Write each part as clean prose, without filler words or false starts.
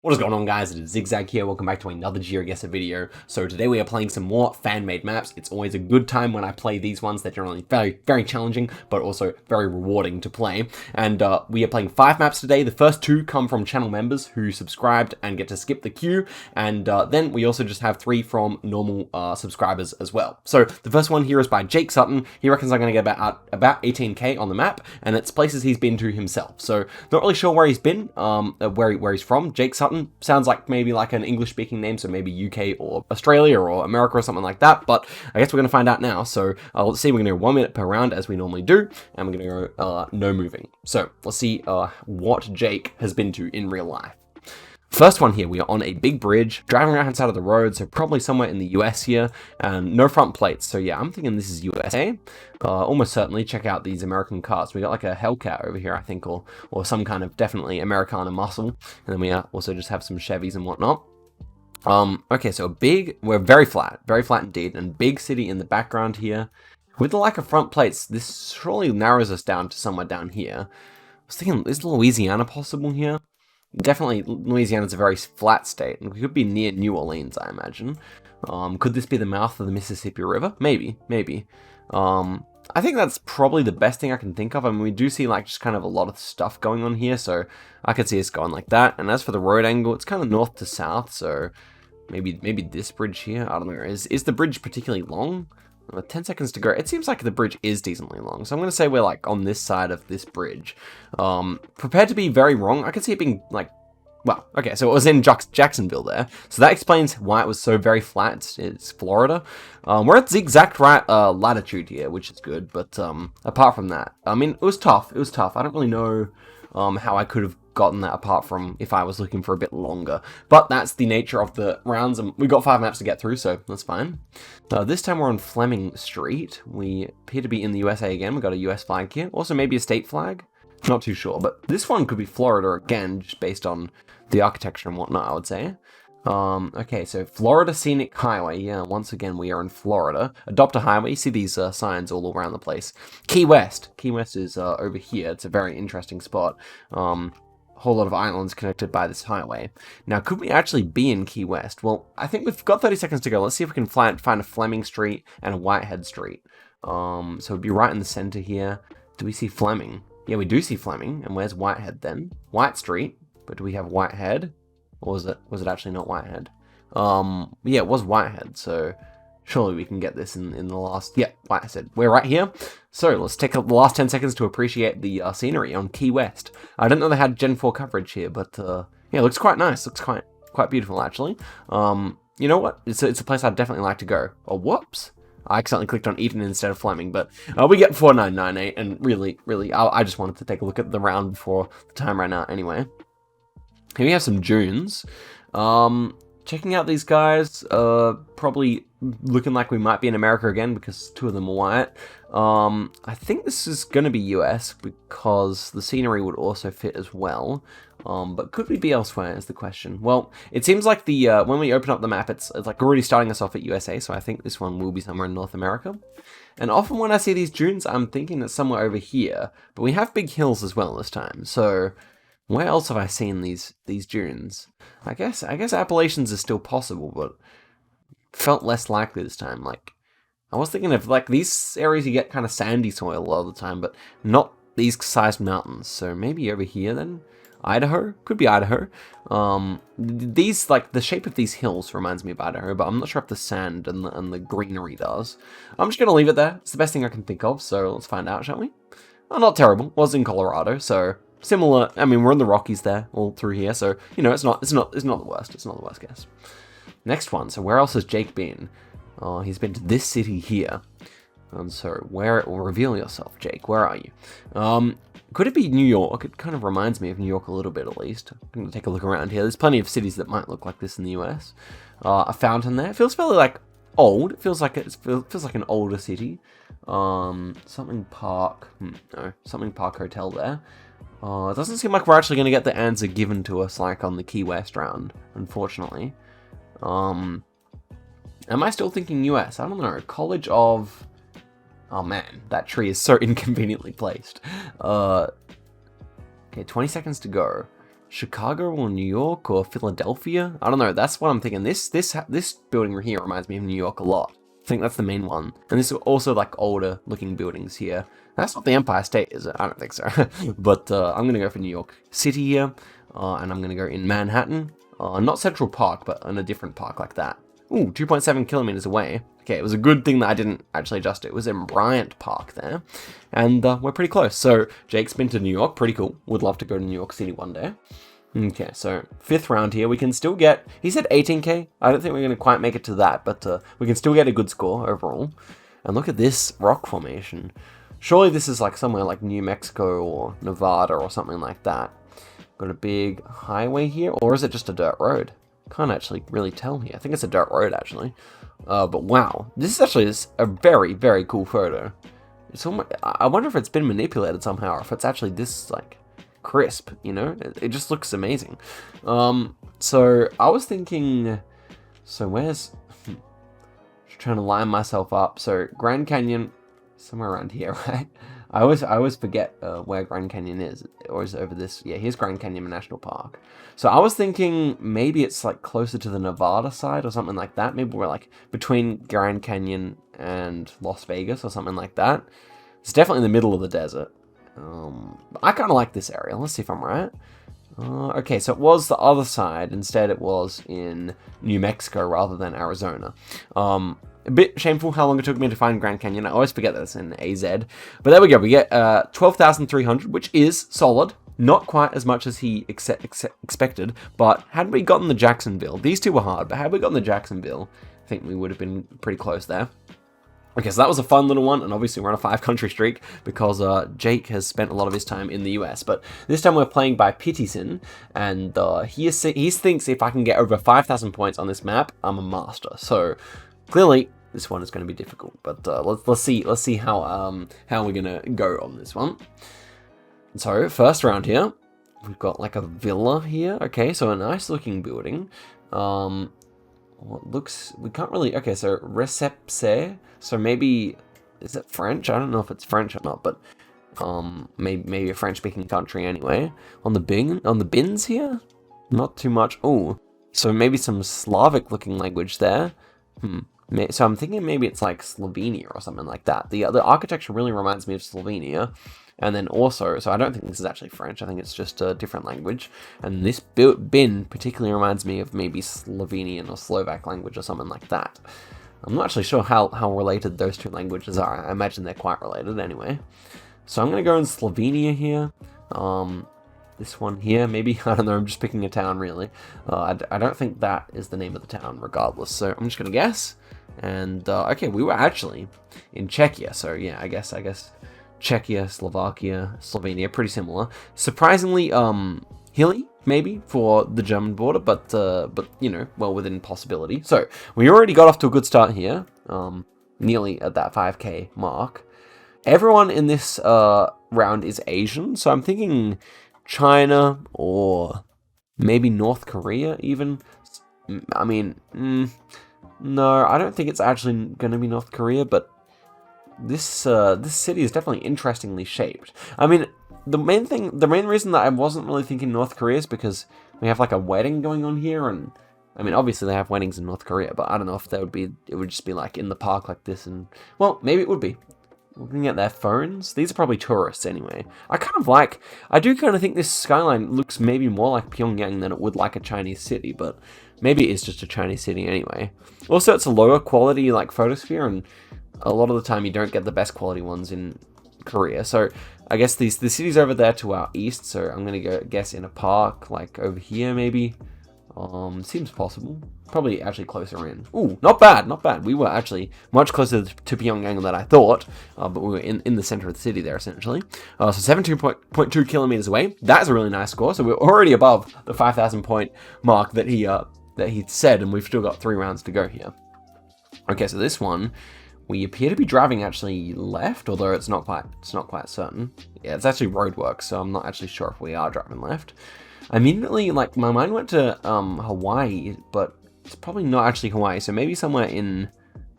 What is going on, guys? It is Zigzag here. Welcome back to another GeoGuessr video. So today we are playing some more fan-made maps. It's always a good time when I play these ones. They're generally very challenging, but also very rewarding to play. And we are playing 5 maps today. The first 2 come from channel members who subscribed and get to skip the queue. And then we also just have 3 from normal subscribers as well. So the first one here is by Jake Sutton. He reckons I'm going to get about 18k on the map, and it's places he's been to himself. So not really sure where he's been, where he's from. Jake Sutton sounds like maybe like an English-speaking name, so maybe UK or Australia or America or something like that, but I guess we're going to find out now. So let's see, we're going to go 1 minute per round as we normally do, and we're going to go no moving. So let's see what Jake has been to in real life. First one here, we are on a big bridge, driving around side of the road, so probably somewhere in the US here, and no front plates, so yeah, I'm thinking this is USA. Almost certainly. Check out these American cars. We got like a Hellcat over here, I think, or some kind of definitely Americana muscle, and then we also just have some Chevys and whatnot. Okay, so we're very flat indeed, and big city in the background here. With the lack of front plates, this surely narrows us down to somewhere down here. I was thinking, is Louisiana possible here? Definitely, Louisiana's a very flat state, and we could be near New Orleans, I imagine. Could this be the mouth of the Mississippi River? Maybe. I think that's probably the best thing I can think of. I mean, we do see like just kind of a lot of stuff going on here, so I could see us going like that. And as for the road angle, it's kind of north to south, so maybe this bridge here. I don't know. Is the bridge particularly long? 10 seconds to go. It seems like the bridge is decently long, so I'm going to say we're like on this side of this bridge. Prepared to be very wrong. I could see it being like, well, okay, so it was in Jacksonville there, so that explains why it was so very flat. It's Florida. We're at the exact right latitude here, which is good, but apart from that, I mean, it was tough. I don't really know how I could have gotten that apart from if I was looking for a bit longer, but that's the nature of the rounds, and we got 5 maps to get through, so that's fine. This time we're on Fleming Street. We appear to be in the USA again. We got a US flag here, also maybe a state flag, not too sure, but this one could be Florida again, just based on the architecture and whatnot, I would say. Okay, so Florida Scenic Highway. Yeah, once again, we are in Florida. Adopt a highway. You see these signs all around the place. Key West. Key West is over here. It's a very interesting spot. Whole lot of islands connected by this highway. Now, could we actually be in Key West? Well, I think we've got 30 seconds to go. Let's see if we can find a Fleming Street and a Whitehead Street. So it'd be right in the center here. Do we see Fleming? Yeah, we do see Fleming. And where's Whitehead then? White Street. But do we have Whitehead? Or was it actually not Whitehead? Yeah, it was Whitehead, so surely we can get this in the last... Yeah, like I said, we're right here. So let's take the last 10 seconds to appreciate the scenery on Key West. I didn't know they had Gen 4 coverage here, but yeah, it looks quite nice. Looks quite beautiful, actually. You know what? It's a place I'd definitely like to go. Oh, whoops. I accidentally clicked on Eden instead of Fleming, but we get 4998, and really, I just wanted to take a look at the round before the time ran out anyway. Here we have some dunes. Checking out these guys, probably looking like we might be in America again because 2 of them are white. I think this is going to be US because the scenery would also fit as well. But could we be elsewhere is the question. Well, it seems like the when we open up the map, it's like already starting us off at USA, so I think this one will be somewhere in North America. And often when I see these dunes, I'm thinking it's somewhere over here, but we have big hills as well this time, so... Where else have I seen these dunes? I guess Appalachians is still possible, but felt less likely this time. Like, I was thinking of like these areas you get kind of sandy soil a lot of the time, but not these sized mountains. So maybe over here then, Idaho could be Idaho. These like the shape of these hills reminds me of Idaho, but I'm not sure if the sand and the greenery does. I'm just gonna leave it there. It's the best thing I can think of. So let's find out, shall we? Oh, not terrible. Was in Colorado, so. Similar, I mean, we're in the Rockies there, all through here, so, you know, it's not the worst. It's not the worst guess. Next one, so where else has Jake been? Oh, he's been to this city here. And so, reveal yourself, Jake, where are you? Could it be New York? It kind of reminds me of New York a little bit, at least. I'm going to take a look around here. There's plenty of cities that might look like this in the US. A fountain there. It feels fairly, like, old. It feels like an older city. Something Park. No, Something Park Hotel there. It doesn't seem like we're actually going to get the answer given to us like on the Key West round, unfortunately. Am I still thinking US? I don't know. College of... Oh man, that tree is so inconveniently placed. Okay, 20 seconds to go. Chicago or New York or Philadelphia. I don't know. That's what I'm thinking. This building here reminds me of New York a lot. I think that's the main one. And this is also like older looking buildings here. That's not the Empire State, is it? I don't think so. But I'm going to go for New York City here. And I'm going to go in Manhattan. Not Central Park, but in a different park like that. Ooh, 2.7 kilometers away. Okay, it was a good thing that I didn't actually adjust it. It was in Bryant Park there. And we're pretty close. So Jake's been to New York. Pretty cool. Would love to go to New York City one day. Okay, so 5th round here. We can still get... He said 18k. I don't think we're going to quite make it to that. But we can still get a good score overall. And look at this rock formation. Surely this is like somewhere like New Mexico or Nevada or something like that. Got a big highway here. Or is it just a dirt road? Can't actually really tell here. I think it's a dirt road, actually. But wow, this is actually a very, very cool photo. It's almost, I wonder if it's been manipulated somehow, or if it's actually this, like, crisp, you know? It just looks amazing. So I was thinking, so where's, just trying to line myself up. So Grand Canyon, somewhere around here, right? I always forget where Grand Canyon is. Or is it over this? Yeah, here's Grand Canyon National Park. So I was thinking maybe it's like closer to the Nevada side or something like that. Maybe we're like between Grand Canyon and Las Vegas or something like that. It's definitely in the middle of the desert. I kind of like this area. Let's see if I'm right. Okay, so it was the other side. Instead, it was in New Mexico rather than Arizona. A bit shameful how long it took me to find Grand Canyon. I always forget that it's in AZ. But there we go. We get 12,300, which is solid. Not quite as much as he expected. But had we gotten the Jacksonville, these two were hard, but had we gotten the Jacksonville, I think we would have been pretty close there. Okay, so that was a fun little one, and obviously we're on a 5-country streak because Jake has spent a lot of his time in the US. But this time we're playing by Pitysin, and he thinks if I can get over 5,000 points on this map, I'm a master. So clearly this one is going to be difficult, but let's see how we're gonna go on this one. So first round here, we've got like a villa here. Okay, so a nice looking building. What looks, we can't really, okay, so Recepce, so maybe, is it French? I don't know if it's French or not, but maybe a French-speaking country anyway. On the bins here, not too much. Oh, so maybe some Slavic-looking language there. So I'm thinking maybe it's like Slovenia or something like that. The architecture really reminds me of Slovenia. And then also, so I don't think this is actually French, I think it's just a different language. And this bin particularly reminds me of maybe Slovenian or Slovak language or something like that. I'm not actually sure how related those two languages are. I imagine they're quite related anyway. So I'm going to go in Slovenia here. This one here, maybe, I don't know, I'm just picking a town really. I don't think that is the name of the town regardless. So I'm just going to guess. And, okay, we were actually in Czechia. So yeah, I guess Czechia, Slovakia, Slovenia, pretty similar. Surprisingly, hilly, maybe, for the German border, but you know, well within possibility. So, we already got off to a good start here, nearly at that 5k mark. Everyone in this round is Asian, so I'm thinking China, or maybe North Korea, even. I mean, no, I don't think it's actually going to be North Korea, but this city is definitely interestingly shaped. I mean, the main reason that I wasn't really thinking North Korea is because we have like a wedding going on here, and I mean, obviously they have weddings in North Korea, but I don't know if it would just be like in the park like this, and well, maybe it would be. Looking at their phones, these are probably tourists anyway. I do kind of think this skyline looks maybe more like Pyongyang than it would like a Chinese city, but maybe it is just a Chinese city anyway. Also, it's a lower quality like photosphere, and a lot of the time you don't get the best quality ones in Korea. So I guess the city's over there to our east, so I'm gonna go guess in a park like over here maybe. Seems possible. Probably actually closer in. Ooh, not bad, not bad. We were actually much closer to Pyongyang than I thought, but we were in the center of the city there essentially. So 72.2 kilometers away. That's a really nice score. So we're already above the 5,000 point mark that he said, and we've still got 3 rounds to go here. Okay, so this one, we appear to be driving actually left, although it's not quite certain. Yeah, it's actually roadworks, so I'm not actually sure if we are driving left. Immediately, like, my mind went to Hawaii, but it's probably not actually Hawaii, so maybe somewhere in,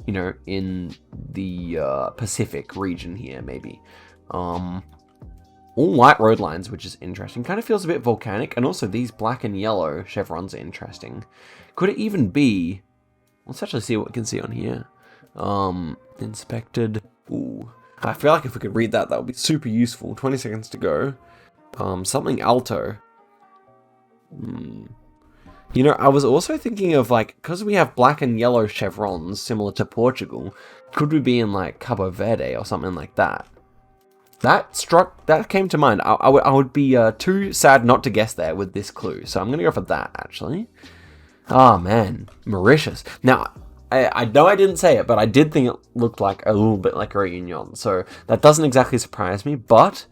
you know, in the Pacific region here, maybe. Or all white road lines, which is interesting. Kind of feels a bit volcanic, and also these black and yellow chevrons are interesting. Could it even be... Let's actually see what we can see on here. Inspected. Ooh. I feel like if we could read that, that would be super useful. 20 seconds to go. Something alto. You know, I was also thinking of, like, because we have black and yellow chevrons similar to Portugal, could we be in, like, Cabo Verde or something like that? That came to mind. I would be too sad not to guess there with this clue, so I'm going to go for that, actually. Oh, man. Mauritius. Now, I know I didn't say it, but I did think it looked like a little bit like a Réunion, so that doesn't exactly surprise me, but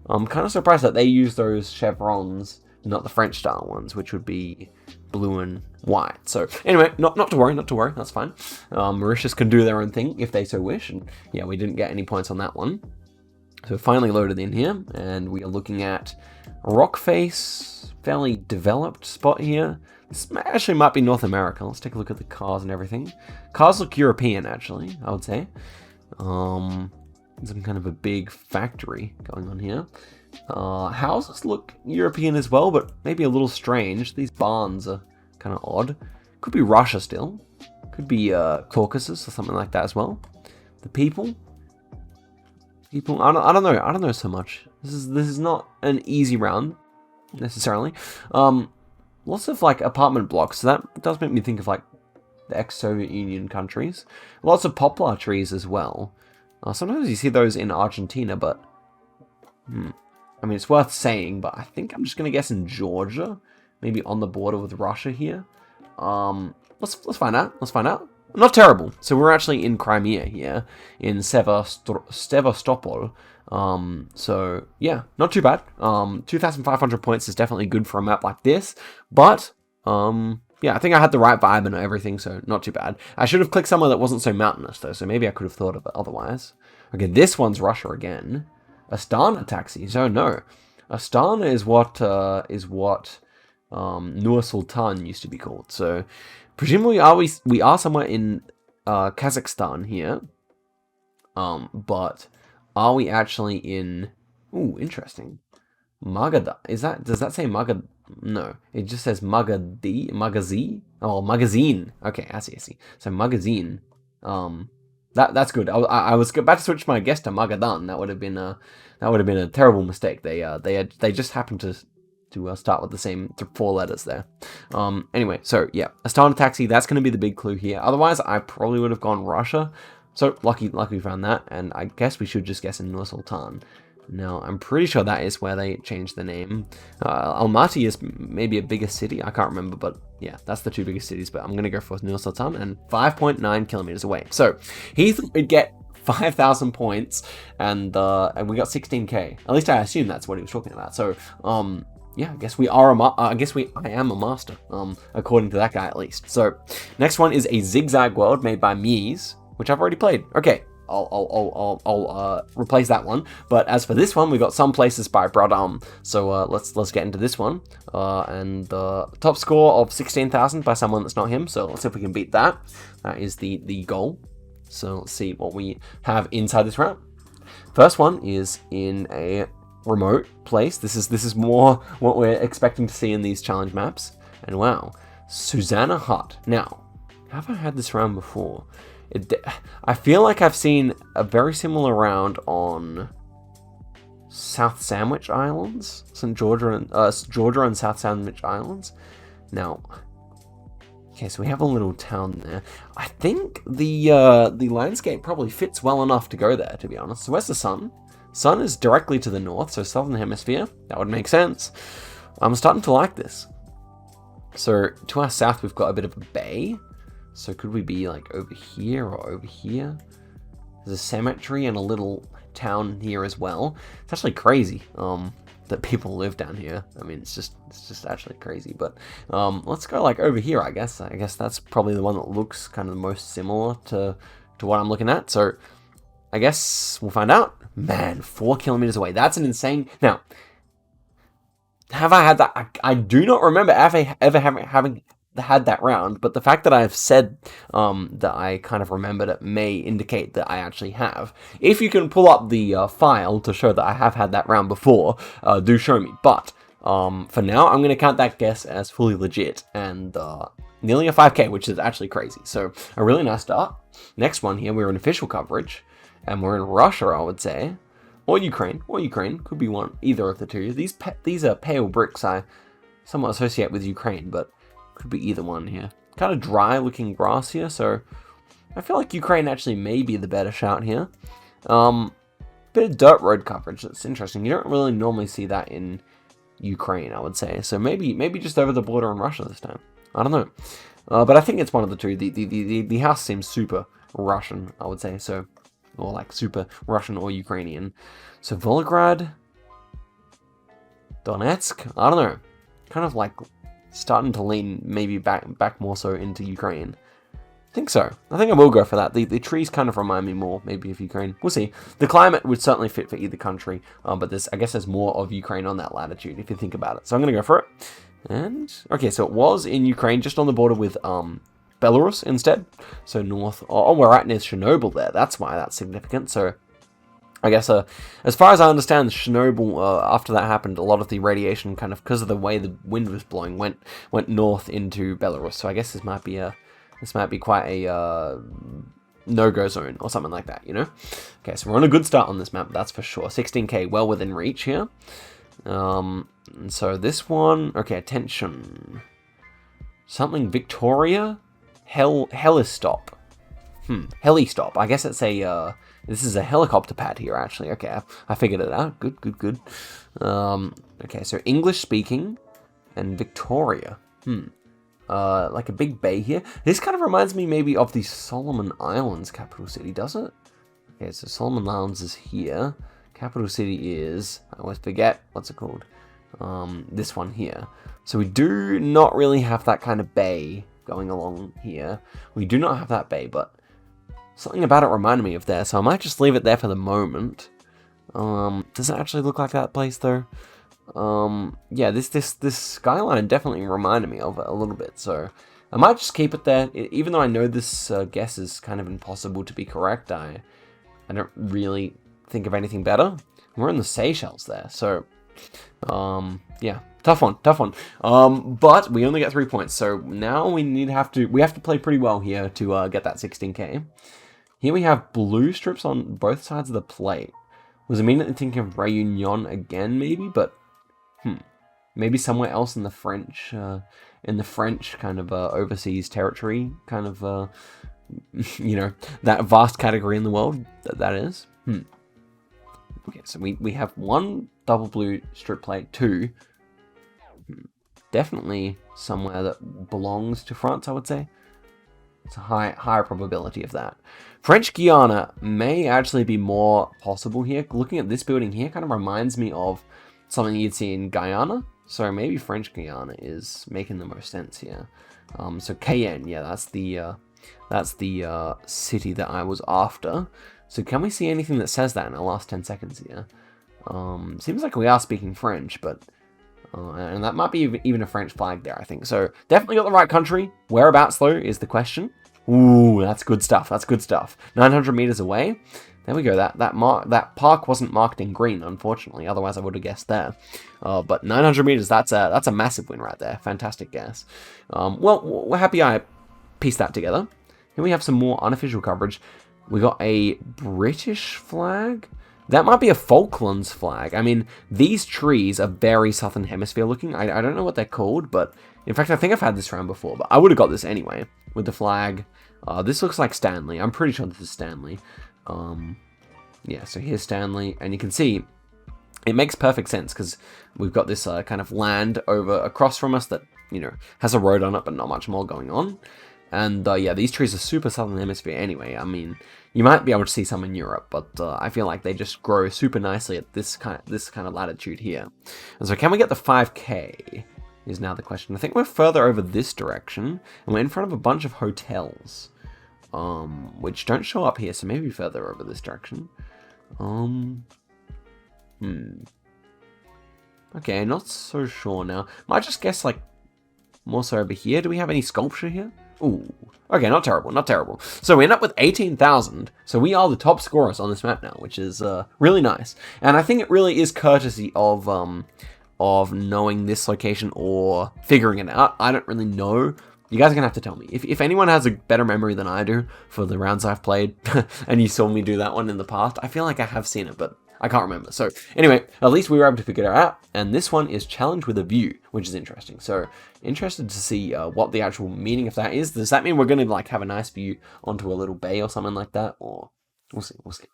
I'm kind of surprised that they use those chevrons, not the French-style ones, which would be blue and white. So anyway, not to worry, that's fine. Mauritius can do their own thing if they so wish, and yeah, we didn't get any points on that one. So finally loaded in here, and we are looking at rock face, fairly developed spot here. This actually might be North America. Let's take a look at the cars and everything. Cars look European, actually, I would say. Some kind of a big factory going on here. Houses look European as well, but maybe a little strange. These barns are kind of odd. Could be Russia still. Could be Caucasus or something like that as well. The people, I don't know so much. This is not an easy round necessarily. Lots of like apartment blocks, so that does make me think of like the ex-Soviet Union countries. Lots of poplar trees as well. Sometimes you see those in Argentina, but I mean, it's worth saying, but I think I'm just gonna guess in Georgia, maybe on the border with Russia here. Let's find out. Not terrible. So we're actually in Crimea here, in Sevastopol. So yeah, not too bad. 2,500 points is definitely good for a map like this, but yeah, I think I had the right vibe and everything, so not too bad. I should have clicked somewhere that wasn't so mountainous though, so maybe I could have thought of it otherwise. Okay, this one's Russia again. Astana taxi. So no, Astana is what Nur Sultan used to be called. So presumably we are somewhere in Kazakhstan here. But are we actually in... Ooh, interesting. Magadan. Does that say Magad? No, it just says Magazi. Oh, magazine. Okay, I see. So magazine. That's good. I was about to switch my guess to Magadan. That would have been a terrible mistake. They just happened to start with the same 4 letters there. Anyway, so yeah, Astana taxi. That's going to be the big clue here. Otherwise, I probably would have gone Russia. So lucky we found that, and I guess we should just guess in Nur Sultan. Now, I'm pretty sure that is where they changed the name. Almaty is maybe a bigger city, I can't remember, but yeah, that's the 2 biggest cities, but I'm going to go for Nur Sultan, and 5.9 kilometers away. So, he thought we'd get 5,000 points, and we got 16k. At least I assume that's what he was talking about. So, yeah, I guess I am a master, according to that guy at least. So, next one is a Zigzag World made by Mies, which I've already played. Okay, I'll replace that one. But as for this one, we got Some Places by Brodam. So let's get into this one. And the top score of 16,000 by someone that's not him. So let's see if we can beat that. That is the goal. So let's see what we have inside this round. First one is in a remote place. This is more what we're expecting to see in these challenge maps. And wow, Susanna Hut. Now, have I had this round before? I feel like I've seen a very similar round on South Sandwich Islands, Georgia and South Sandwich Islands. Now, okay, so we have a little town there. I think the landscape probably fits well enough to go there, to be honest. So where's the sun? Sun is directly to the north, so southern hemisphere. That would make sense. I'm starting to like this. So to our south, we've got a bit of a bay. So could we be like over here or over here? There's a cemetery and a little town here as well. It's actually crazy that people live down here. I mean, it's just actually crazy. But let's go like over here, I guess. I guess that's probably the one that looks kind of the most similar to what I'm looking at. So I guess we'll find out. Man, 4 kilometers away. That's an insane... Now, have I had that? I do not remember ever having had that round, but the fact that I've said that I kind of remembered it may indicate that I actually have. If you can pull up the file to show that I have had that round before, do show me. But for now, I'm going to count that guess as fully legit and nearly a 5k, which is actually crazy. So a really nice start. Next one here, we're in official coverage, and we're in Russia, I would say. Or Ukraine, could be one, either of the two. These are pale bricks I somewhat associate with Ukraine, but could be either one here. Kind of dry looking grass here, so I feel like Ukraine actually may be the better shout here. Bit of dirt road coverage, that's interesting. You don't really normally see that in Ukraine, I would say. So maybe just over the border in Russia this time. I don't know. But I think it's one of the two. The house seems super Russian, I would say, so. Or like super Russian or Ukrainian. So Volgograd, Donetsk, I don't know. Kind of like starting to lean maybe back more so into Ukraine. I think so. I think I will go for that. The trees kind of remind me more maybe of Ukraine. We'll see. The climate would certainly fit for either country, but I guess there's more of Ukraine on that latitude if you think about it. So I'm going to go for it. And okay, so it was in Ukraine, just on the border with Belarus instead, so north. Oh, we're right near Chernobyl there. That's why that's significant. So I guess as far as I understand, Chernobyl after that happened, a lot of the radiation kind of because of the way the wind was blowing went north into Belarus. So I guess this might be quite a no-go zone or something like that, you know. Okay, so we're on a good start on this map, that's for sure. 16k, well within reach here. And so this one, okay, attention, something Victoria. Helistop. Helistop. I guess it's a, this is a helicopter pad here, actually. Okay, I figured it out. Good. Okay, so English speaking and Victoria. Like a big bay here. This kind of reminds me maybe of the Solomon Islands capital city, does it? Okay, so Solomon Islands is here. Capital city is, I always forget, what's it called? This one here. So we do not really have that kind of bay going along here. We do not have that bay, but something about it reminded me of there, so I might just leave it there for the moment. Does it actually look like that place though? Yeah, this skyline definitely reminded me of it a little bit, so I might just keep it there. Even though I know this guess is kind of impossible to be correct, I don't really think of anything better. We're in the Seychelles there, so yeah. Tough one. But we only get 3 points, so now we have to play pretty well here to get that 16k. Here we have blue strips on both sides of the plate. Was immediately thinking of Réunion again, maybe, but maybe somewhere else in the French kind of overseas territory, kind of you know, that vast category in the world that is. Okay, so we have one double blue strip plate, 2. Definitely somewhere that belongs to France, I would say. It's a higher probability of that. French Guiana may actually be more possible here. Looking at this building here kind of reminds me of something you'd see in Guyana. So maybe French Guiana is making the most sense here. So Cayenne, yeah, that's the city that I was after. So can we see anything that says that in the last 10 seconds here? Seems like we are speaking French, but and that might be even a French flag there, I think. So definitely got the right country. Whereabouts though is the question. Ooh, that's good stuff. 900 meters away. There we go. That park wasn't marked in green, unfortunately. Otherwise, I would have guessed there. But 900 meters. That's a massive win right there. Fantastic guess. Well, we're happy I pieced that together. Here we have some more unofficial coverage. We got a British flag. That might be a Falklands flag. I mean, these trees are very Southern Hemisphere looking. I don't know what they're called, but in fact, I think I've had this round before, but I would have got this anyway with the flag. This looks like Stanley. I'm pretty sure this is Stanley. Yeah, so here's Stanley, and you can see it makes perfect sense because we've got this kind of land across from us that, you know, has a road on it, but not much more going on. And yeah, these trees are super Southern Hemisphere anyway. I mean, you might be able to see some in Europe, but I feel like they just grow super nicely at this kind of latitude here. And so can we get the 5k is now the question. I think we're further over this direction, and we're in front of a bunch of hotels, which don't show up here, so maybe further over this direction. Okay, not so sure now. Might just guess like more so over here. Do we have any sculpture here? Ooh. Okay, not terrible, not terrible. So we end up with 18,000. So we are the top scorers on this map now, which is really nice. And I think it really is courtesy of knowing this location or figuring it out. I don't really know. You guys are going to have to tell me. If anyone has a better memory than I do for the rounds I've played, and you saw me do that one in the past, I feel like I have seen it, but I can't remember. So anyway, at least we were able to figure it out. And this one is challenge with a view, which is interesting. So interested to see what the actual meaning of that is. Does that mean we're going to like have a nice view onto a little bay or something like that? Or we'll see, we'll see.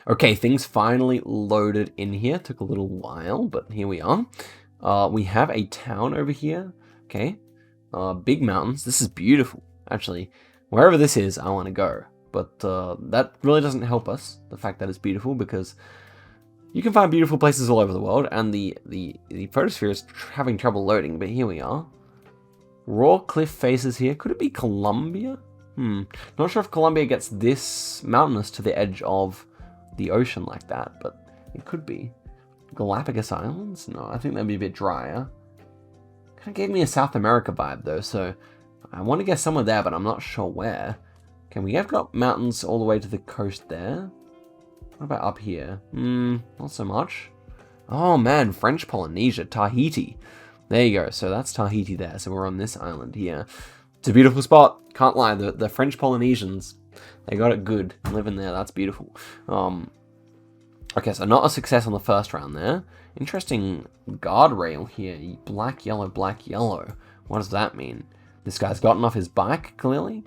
Okay, things finally loaded in here. Took a little while, but here we are. We have a town over here. Okay. Big mountains. This is beautiful. Actually, wherever this is, I want to go. But that really doesn't help us, the fact that it's beautiful, because you can find beautiful places all over the world, and the photosphere is having trouble loading, but here we are. Raw cliff faces here. Could it be Colombia? Not sure if Colombia gets this mountainous to the edge of the ocean like that, but it could be. Galapagos Islands? No, I think that'd be a bit drier. Kind of gave me a South America vibe though, so I want to guess somewhere there, but I'm not sure where. Okay, we have got mountains all the way to the coast there. What about up here? Not so much. Oh man, French Polynesia, Tahiti. There you go, so that's Tahiti there, so we're on this island here. It's a beautiful spot, can't lie, the French Polynesians, they got it good, living there, that's beautiful. Okay, so not a success on the first round there. Interesting guardrail here. Black, yellow, black, yellow. What does that mean? This guy's gotten off his bike, clearly,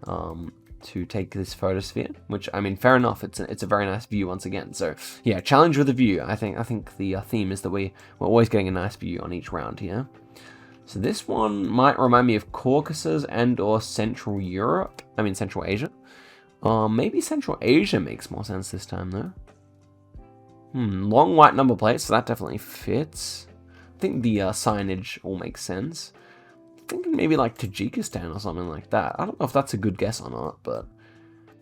to take this photosphere. Which, I mean, fair enough. It's a very nice view once again. So, yeah, challenge with a view. I think the theme is that we're always getting a nice view on each round here. So this one might remind me of Caucasus and or Central Europe. I mean, Central Asia. Maybe Central Asia makes more sense this time, though. Long white number plate, so that definitely fits. I think the signage all makes sense. I'm thinking maybe like Tajikistan or something like that. I don't know if that's a good guess or not, but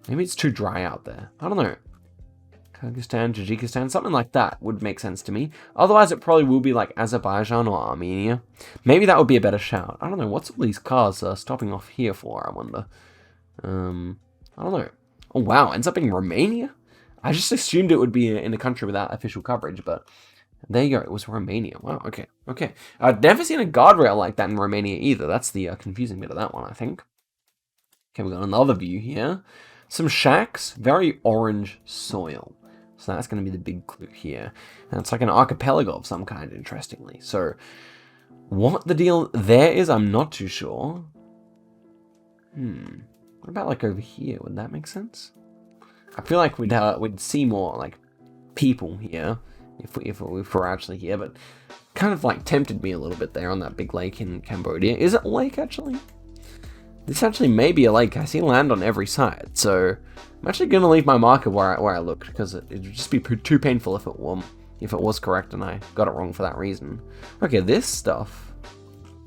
maybe it's too dry out there. I don't know. Kyrgyzstan, Tajikistan, something like that would make sense to me. Otherwise, it probably will be like Azerbaijan or Armenia. Maybe that would be a better shout. I don't know. What's all these cars stopping off here for, I wonder? I don't know. Oh, wow. Ends up being Romania? I just assumed it would be in a country without official coverage, but there you go. It was Romania. Wow, okay, okay. I've never seen a guardrail like that in Romania either. That's the confusing bit of that one, I think. Okay, we've got another view here. Some shacks, very orange soil. So that's going to be the big clue here. And it's like an archipelago of some kind, interestingly. So what the deal there is, I'm not too sure. What about like over here? Would that make sense? I feel like we'd see more like people here if we're actually here, but kind of like tempted me a little bit there on that big lake in Cambodia. Is it a lake actually? This actually may be a lake. I see land on every side, so I'm actually gonna leave my marker where I looked because it would just be too painful if it was correct and I got it wrong for that reason. Okay, this stuff.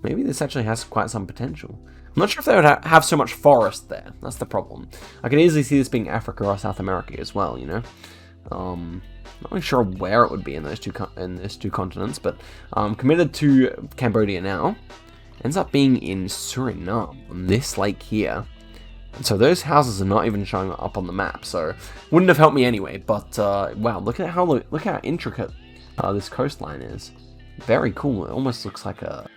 Maybe this actually has quite some potential. I'm not sure if they would have so much forest there. That's the problem. I could easily see this being Africa or South America as well, you know? Not really sure where it would be in those two continents, but I'm committed to Cambodia now. Ends up being in Suriname, on this lake here. And so those houses are not even showing up on the map, so wouldn't have helped me anyway. But wow, look how intricate this coastline is. Very cool. It almost looks like a,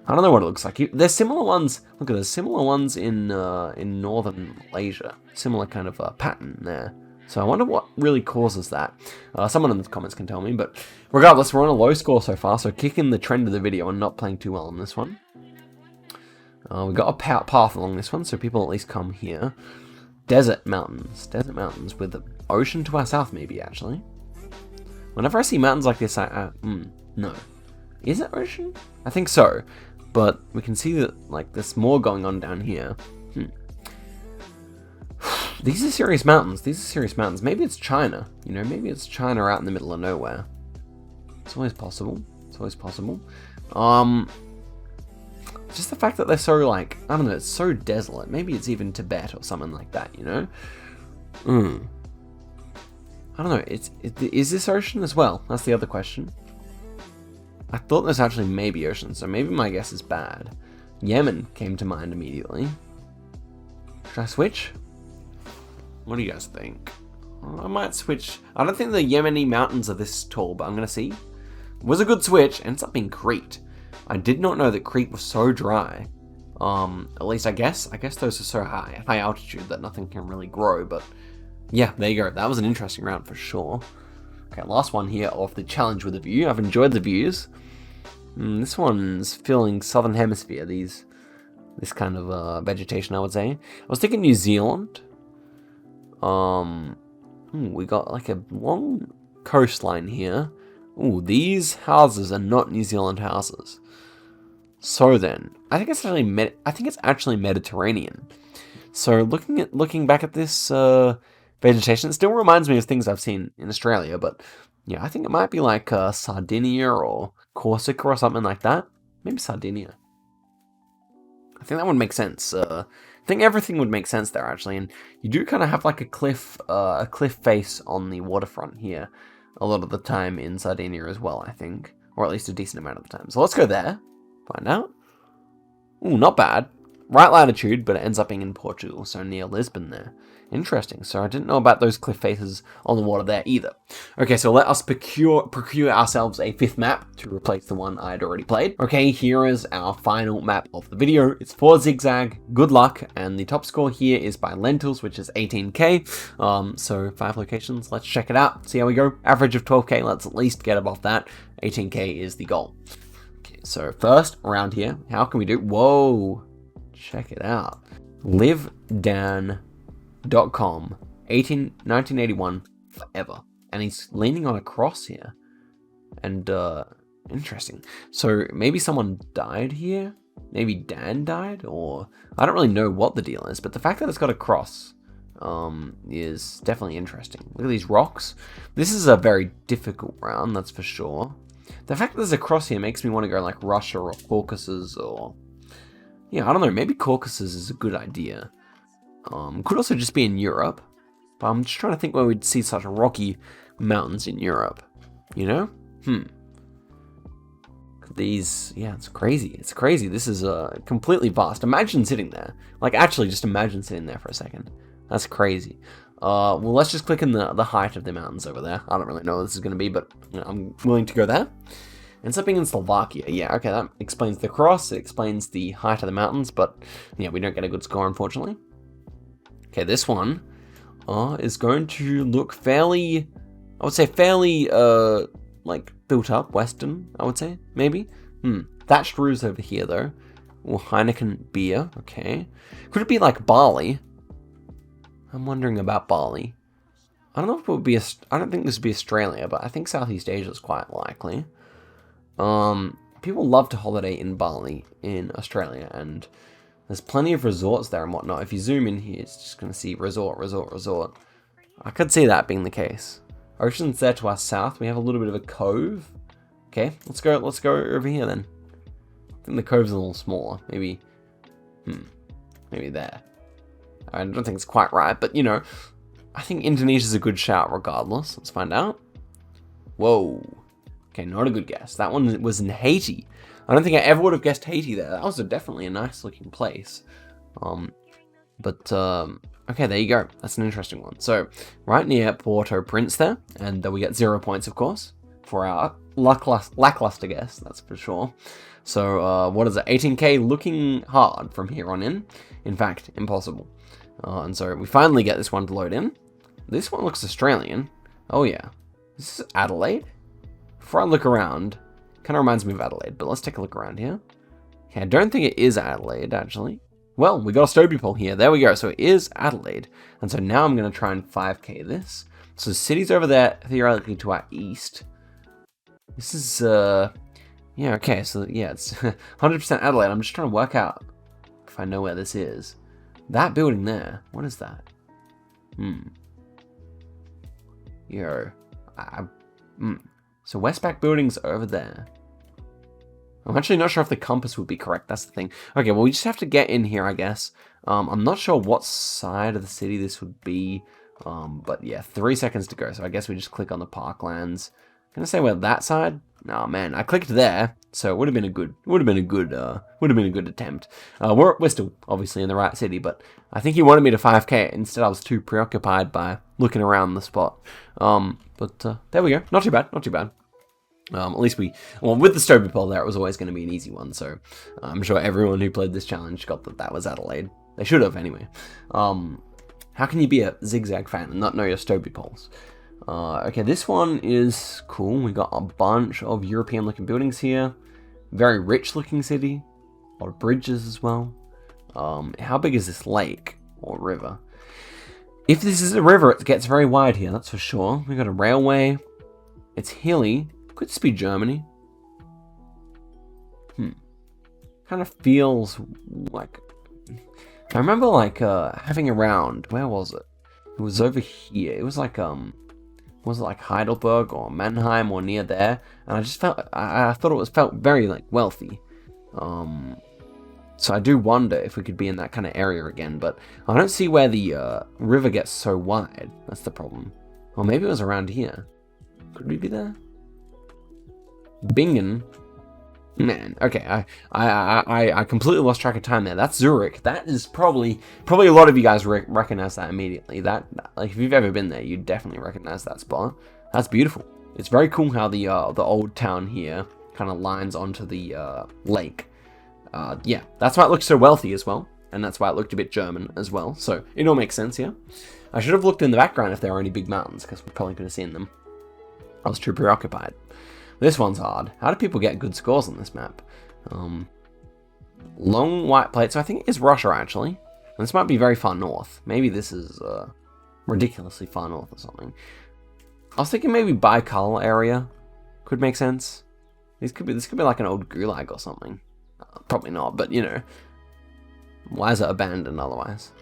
I don't know what it looks like. There's similar ones. Look at there's similar ones in northern Malaysia. Similar kind of pattern there. So I wonder what really causes that. Someone in the comments can tell me. But regardless, we're on a low score so far. So kicking the trend of the video and not playing too well on this one. We've got a path along this one, so people at least come here. Desert mountains with the ocean to our south, maybe actually. Whenever I see mountains like this, no, is it ocean? I think so. But we can see that like there's more going on down here. These are serious mountains. Maybe it's China. You know, maybe it's China out in the middle of nowhere. It's always possible. Just the fact that they're so like, I don't know, it's so desolate. Maybe it's even Tibet or something like that, you know? I don't know, is this ocean as well? That's the other question. I thought there's actually maybe ocean, so maybe my guess is bad. Yemen came to mind immediately. Should I switch? What do you guys think? I might switch. I don't think the Yemeni mountains are this tall, but I'm going to see. It was a good switch. Ends up being Crete. I did not know that Crete was so dry. At least I guess those are so high altitude that nothing can really grow, but yeah, there you go. That was an interesting round for sure. Okay, last one here of the challenge with a view. I've enjoyed the views. This one's feeling Southern Hemisphere, this kind of vegetation, I would say. I was thinking New Zealand. We got like a long coastline here. Ooh, these houses are not New Zealand houses. So then, I think it's actually Mediterranean. So looking back at this vegetation, it still reminds me of things I've seen in Australia, but yeah, I think it might be like Sardinia or Corsica or something like that. Maybe Sardinia. I think that would make sense. I think everything would make sense there actually, and you do kind of have like a cliff face on the waterfront here a lot of the time in Sardinia as well, I think, or at least a decent amount of the time. So let's go there, find out. Ooh, not bad. Right latitude, but it ends up being in Portugal, so near Lisbon there. Interesting. So I didn't know about those cliff faces on the water there either. Okay, so let us procure ourselves a 5th map to replace the one I'd already played. Okay, here is our final map of the video. It's for Zigzag. Good luck. And the top score here is by Lentils, which is 18k. So 5 locations. Let's check it out. See how we go. Average of 12k. Let's at least get above that. 18k is the goal. Okay, so first around here, how can we do? Whoa. Check it out. LiveDan.com, 1981, forever. And he's leaning on a cross here. And, interesting. So maybe someone died here? Maybe Dan died? Or, I don't really know what the deal is, but the fact that it's got a cross, is definitely interesting. Look at these rocks. This is a very difficult round, that's for sure. The fact that there's a cross here makes me want to go like Russia or Caucasus or... yeah, I don't know, maybe Caucasus is a good idea. Could also just be in Europe. But I'm just trying to think where we'd see such rocky mountains in Europe. You know? These, yeah, it's crazy. It's crazy. This is completely vast. Imagine sitting there. Like, actually, just imagine sitting there for a second. That's crazy. Well, let's just click in the height of the mountains over there. I don't really know what this is going to be, but you know, I'm willing to go there. Ends up being in Slovakia. Yeah, okay, that explains the cross. It explains the height of the mountains, but yeah, we don't get a good score, unfortunately. Okay, this one is going to look fairly, I would say fairly, like, built up, Western, I would say, maybe. Thatched roofs over here, though. Or Heineken beer, okay. Could it be like Bali? I'm wondering about Bali. I don't know if it would be, I don't think this would be Australia, but I think Southeast Asia is quite likely. People love to holiday in Bali, in Australia, and there's plenty of resorts there and whatnot. If you zoom in here, it's just going to see resort, resort, resort. I could see that being the case. Ocean's there to our south. We have a little bit of a cove. Okay, let's go over here then. I think the cove's a little smaller. Maybe, maybe there. I don't think it's quite right, but you know, I think Indonesia's a good shout regardless. Let's find out. Whoa. Okay, not a good guess. That one was in Haiti. I don't think I ever would have guessed Haiti there. That was definitely a nice looking place. Okay, there you go. That's an interesting one. So, right near Port-au-Prince there, and we get 0 points, of course, for our lackluster guess, that's for sure. So, what is it? 18k, looking hard from here on in. In fact, impossible. And so, we finally get this one to load in. This one looks Australian. Oh yeah. This is Adelaide? Before I look around, kind of reminds me of Adelaide, but let's take a look around here. Okay, I don't think it is Adelaide, actually. Well, we got a Stobie poll here. There we go. So it is Adelaide. And so now I'm going to try and 5k this. So the city's over there, theoretically to our east. This is, yeah, okay. So yeah, it's 100% Adelaide. I'm just trying to work out if I know where this is. That building there, what is that? Yo, So Westpac building's over there. I'm actually not sure if the compass would be correct. That's the thing. Okay, well, we just have to get in here, I guess. I'm not sure what side of the city this would be. But yeah, 3 seconds to go. So I guess we just click on the parklands. Can I say we're that side? Oh man, I clicked there, so it would have been a good attempt. We're still obviously in the right city, but I think he wanted me to 5k. Instead, I was too preoccupied by looking around the spot. But there we go. Not too bad. Not too bad. At least with the Stovey Pole there, it was always going to be an easy one. So I'm sure everyone who played this challenge got that was Adelaide. They should have anyway. How can you be a zigzag fan and not know your Stovey Poles? Okay, this one is cool. We got a bunch of European-looking buildings here. Very rich-looking city. A lot of bridges as well. How big is this lake or river? If this is a river, it gets very wide here, that's for sure. We got a railway. It's hilly. Could this be Germany? Kind of feels like... I remember, like, having a round. Where was it? It was over here. It was like, was it like Heidelberg or Mannheim or near there? And I just felt, I thought it felt very like wealthy. So I do wonder if we could be in that kind of area again, but I don't see where the river gets so wide. That's the problem. Or maybe it was around here. Could we be there? Bingen. Man, okay, I completely lost track of time there. That's Zurich. That is probably a lot of you guys recognize that immediately. That, like, if you've ever been there, you definitely recognize that spot. That's beautiful. It's very cool how the old town here kind of lines onto the lake. Yeah, that's why it looks so wealthy as well, and that's why it looked a bit German as well. So it all makes sense here. I should have looked in the background if there were any big mountains, because we probably could have seen them. I was too preoccupied. This one's hard. How do people get good scores on this map? Long white plate. So I think it is Russia, actually. And this might be very far north. Maybe this is ridiculously far north or something. I was thinking maybe Baikal area could make sense. This could be like an old gulag or something. Probably not, but you know. Why is it abandoned otherwise?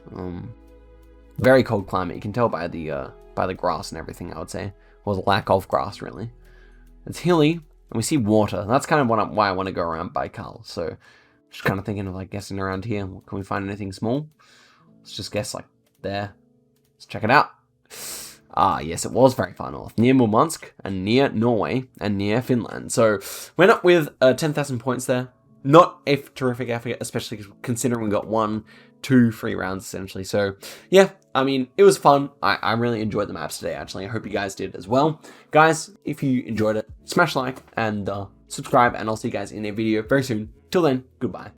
Very cold climate. You can tell by the grass and everything, I would say. Or the lack of grass, really. It's hilly, and we see water. That's kind of why I want to go around Baikal. So, just kind of thinking of like guessing around here. Can we find anything small? Let's just guess like there. Let's check it out. Ah, yes, it was very far north. Near Murmansk, and near Norway, and near Finland. So, went up with 10,000 points there. Not a terrific effort, especially considering we got 1, 2 free rounds, essentially. So, yeah, I mean, it was fun. I really enjoyed the maps today, actually. I hope you guys did as well. Guys, if you enjoyed it, smash like and subscribe, and I'll see you guys in a video very soon. Till then, goodbye.